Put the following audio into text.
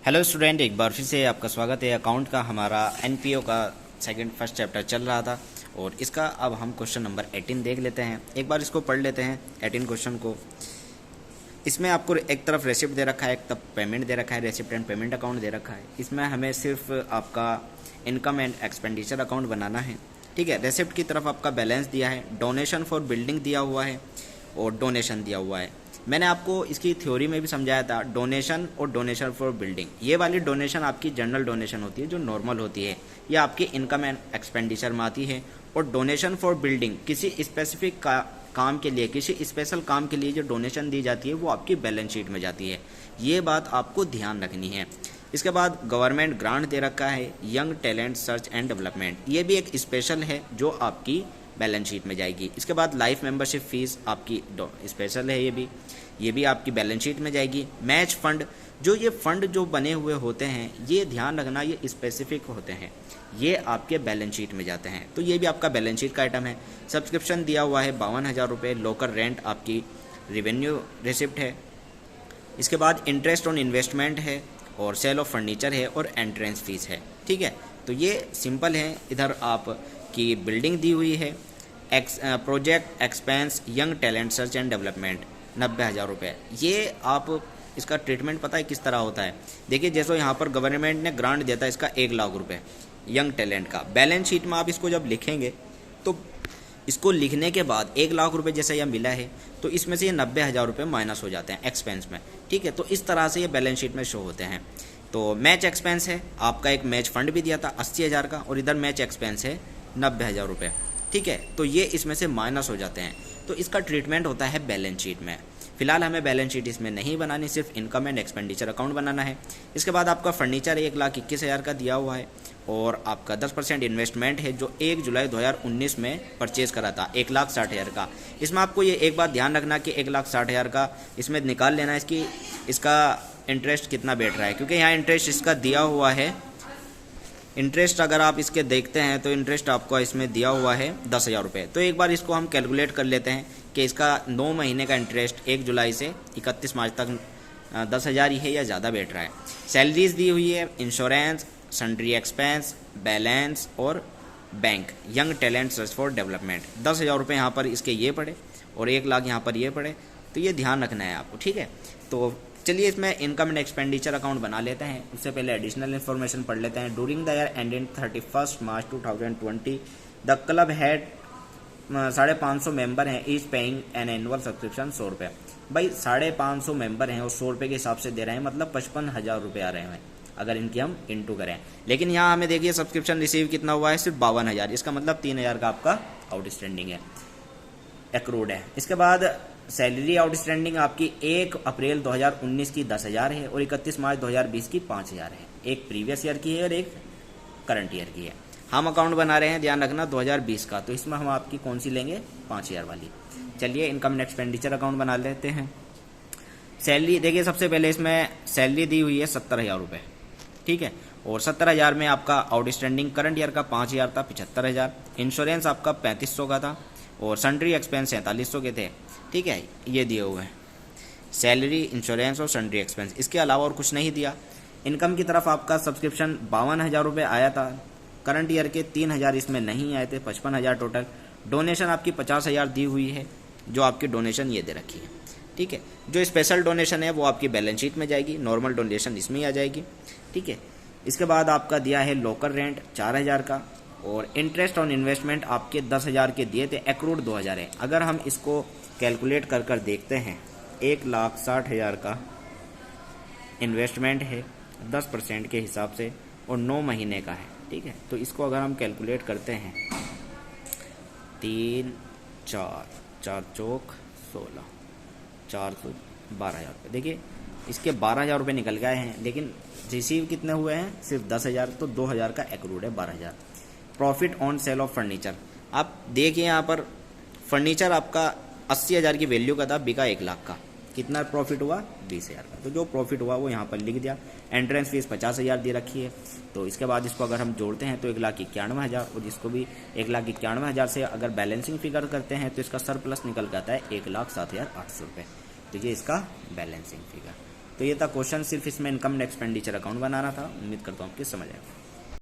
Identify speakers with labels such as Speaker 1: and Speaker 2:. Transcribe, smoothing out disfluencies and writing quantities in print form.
Speaker 1: Hello student, एक बार फिर से आपका स्वागत है। अकाउंट का हमारा एनपीओ का फर्स्ट चैप्टर चल रहा था और इसका अब हम क्वेश्चन नंबर 18 देख लेते हैं। एक बार इसको पढ़ लेते हैं 18 क्वेश्चन को। इसमें आपको एक तरफ रेसिप्ट दे रखा है, एक तरफ पेमेंट दे रखा है, रेसिप्ट एंड पेमेंट अकाउंट दे रखा है। इसमें हमें सिर्फ आपका इनकम एंड एक्सपेंडिचर अकाउंट बनाना है। ठीक है, रेसिप्ट की तरफ आपका बैलेंस दिया है, डोनेशन फॉर बिल्डिंग दिया हुआ है और डोनेशन दिया हुआ है। मैंने आपको इसकी थ्योरी में भी समझाया था, डोनेशन और डोनेशन फॉर बिल्डिंग। ये वाली डोनेशन आपकी जनरल डोनेशन होती है जो नॉर्मल होती है, या आपकी इनकम एंड एक्सपेंडिचर में आती है। और डोनेशन फॉर बिल्डिंग किसी स्पेसिफिक काम के लिए, किसी स्पेशल काम के लिए जो डोनेशन दी जाती है वो आपकी बैलेंस शीट में जाती है। ये बात आपको ध्यान रखनी है। इसके बाद गवर्नमेंट ग्रांट दे रखा है, young talent search and development, ये भी एक स्पेशल है जो आपकी बैलेंस शीट में जाएगी। इसके बाद लाइफ मेंबरशिप फीस आपकी स्पेशल है, ये भी आपकी बैलेंस शीट में जाएगी। मैच फंड, जो ये फंड जो बने हुए होते हैं, ये ध्यान रखना ये स्पेसिफिक होते हैं, ये आपके बैलेंस शीट में जाते हैं, तो ये भी आपका बैलेंस शीट का आइटम है। सब्सक्रिप्शन दिया हुआ है 52,000 रुपये, लोकल रेंट आपकी रेवेन्यू रिसिप्ट है। इसके बाद इंटरेस्ट ऑन इन्वेस्टमेंट है और सेल ऑफ फर्नीचर है और एंट्रेंस फीस है। ठीक है, तो ये सिंपल है। इधर आपकी बिल्डिंग दी हुई है, project expense young talent search and development 90,000 रुपये। ये आप इसका ट्रीटमेंट पता है किस तरह होता है? देखिए, जैसे यहाँ पर गवर्नमेंट ने ग्रांट देता है इसका 1 लाख रुपये यंग टैलेंट का। बैलेंस शीट में आप इसको जब लिखेंगे तो इसको लिखने के बाद 1 लाख रुपये जैसा यह मिला है तो इसमें से ये 90,000 रुपये माइनस हो जाते हैं एक्सपेंस में। ठीक है, तो इस तरह से ये बैलेंस शीट में शो होते हैं। तो मैच एक्सपेंस है आपका, एक मैच फंड भी दिया था 80,000 का, और इधर मैच एक्सपेंस है 90,000 रुपये। ठीक है, तो ये इसमें से माइनस हो जाते हैं, तो इसका ट्रीटमेंट होता है बैलेंस शीट में। फिलहाल हमें बैलेंस शीट इसमें नहीं बनानी, सिर्फ इनकम एंड एक्सपेंडिचर अकाउंट बनाना है। इसके बाद आपका फर्नीचर 1,21,000 का दिया हुआ है और आपका 10% इन्वेस्टमेंट है जो 1 जुलाई 2019 में परचेज करा था 1,60,000 का। इसमें आपको ये एक बात ध्यान रखना कि 1,60,000 का इसमें निकाल लेना इसका इंटरेस्ट कितना बैठ रहा है, क्योंकि यहाँ इंटरेस्ट इसका दिया हुआ है। इंटरेस्ट अगर आप इसके देखते हैं तो इंटरेस्ट आपको इसमें दिया हुआ है 10,000 रुपये। तो एक बार इसको हम कैलकुलेट कर लेते हैं कि इसका 9 महीने का इंटरेस्ट 1 जुलाई से 31 मार्च तक 10,000 ही है या ज़्यादा बैठ रहा है। सैलरीज दी हुई है, इंश्योरेंस, सन्ड्री एक्सपेंस, बैलेंस और bank, young talent search for development. 10,000 रुपये यहाँ पर इसके ये पड़े और 1 लाख यहाँ पर ये पड़े, तो ये ध्यान रखना है आपको। ठीक है, तो चलिए इसमें इनकम एंड एक्सपेंडिचर अकाउंट बना लेते हैं। उससे पहले एडिशनल इन्फॉर्मेशन पढ़ लेते हैं। During the year ending 31 March 2020 the club had 550 member हैं, each paying an annual subscription 100 रुपये। भाई 550 मेंबर हैं और 100 रुपये के हिसाब से दे रहे हैं, मतलब 55,000 रुपये आ रहे हैं अगर इनकी हम इंटू करें। लेकिन यहाँ हमें देखिए सब्सक्रिप्शन रिसीव कितना हुआ है, सिर्फ 52,000, इसका मतलब 3,000 का आपका आउटस्टैंडिंग है, एक्रूड है। इसके बाद सैलरी आउटस्टैंडिंग आपकी 1 अप्रैल 2019 की 10,000 है और 31 मार्च 2020 की 5,000 है। एक प्रीवियस ईयर की है और एक करंट ईयर की है। हम अकाउंट बना रहे हैं, ध्यान रखना 2020 का, तो इसमें हम आपकी कौन सी लेंगे, 5,000 वाली। चलिए इनकम एंड एक्सपेंडिचर अकाउंट बना लेते हैं। सैलरी देखिए, सबसे पहले इसमें सैलरी दी हुई है 70,000 रुपये। ठीक है, और 70,000 में आपका आउटस्टैंडिंग करंट ईयर का 5,000 था, 75,000। इंश्योरेंस आपका 3500 का था और सन्ड्री एक्सपेंस 4700 के थे। ठीक है, ये दिए हुए हैं सैलरी, इंश्योरेंस और सन्ड्री एक्सपेंस, इसके अलावा और कुछ नहीं दिया। इनकम की तरफ आपका सब्सक्रिप्शन 52,000 रुपये आया था, करंट ईयर के 3,000 इसमें नहीं आए थे, 55,000 टोटल। डोनेशन आपकी 50,000 दी हुई है, जो आपकी डोनेशन ये दे रखी है। ठीक है, जो स्पेशल डोनेशन है वो आपकी बैलेंस शीट में जाएगी, नॉर्मल डोनेशन इसमें ही आ जाएगी। ठीक है, इसके बाद आपका दिया है लोकल रेंट 4,000 का और इंटरेस्ट ऑन इन्वेस्टमेंट आपके 10,000 के दिए थे, एक्रूड 2,000 है। अगर हम इसको कैलकुलेट कर देखते हैं, 1,60,000 का इन्वेस्टमेंट है 10% के हिसाब से और 9 महीने का है। ठीक है, तो इसको अगर हम कैलकुलेट करते हैं 3 4 4 चौक 16 4 तो 12,000 रुपये। देखिए इसके 12,000 रुपये निकल गए हैं, लेकिन रिसीव कितने हुए हैं, सिर्फ 10,000, तो 2,000 का एक्रूड है 12,000। Profit on sale of furniture, आप देखिए यहाँ पर फर्नीचर आपका 80,000 की वैल्यू का था, बिका 1 लाख का, कितना प्रॉफिट हुआ, 20,000 का। तो जो प्रॉफिट हुआ वो यहाँ पर लिख दिया। एंट्रेंस फीस 50,000 दे रखी है, तो इसके बाद इसको अगर हम जोड़ते हैं तो 1,91,000, और इसको भी 1,91,000 से अगर बैलेंसिंग फिगर करते हैं तो इसका सरप्लस निकल के आता है 1,07,800 रुपये। तो ये इसका बैलेंसिंग फिगर। तो ये था क्वेश्चन, सिर्फ इसमें इनकम एंड एक्सपेंडिचर अकाउंट बनाना था। उम्मीद करता हूँ आपकी समझ आएगा।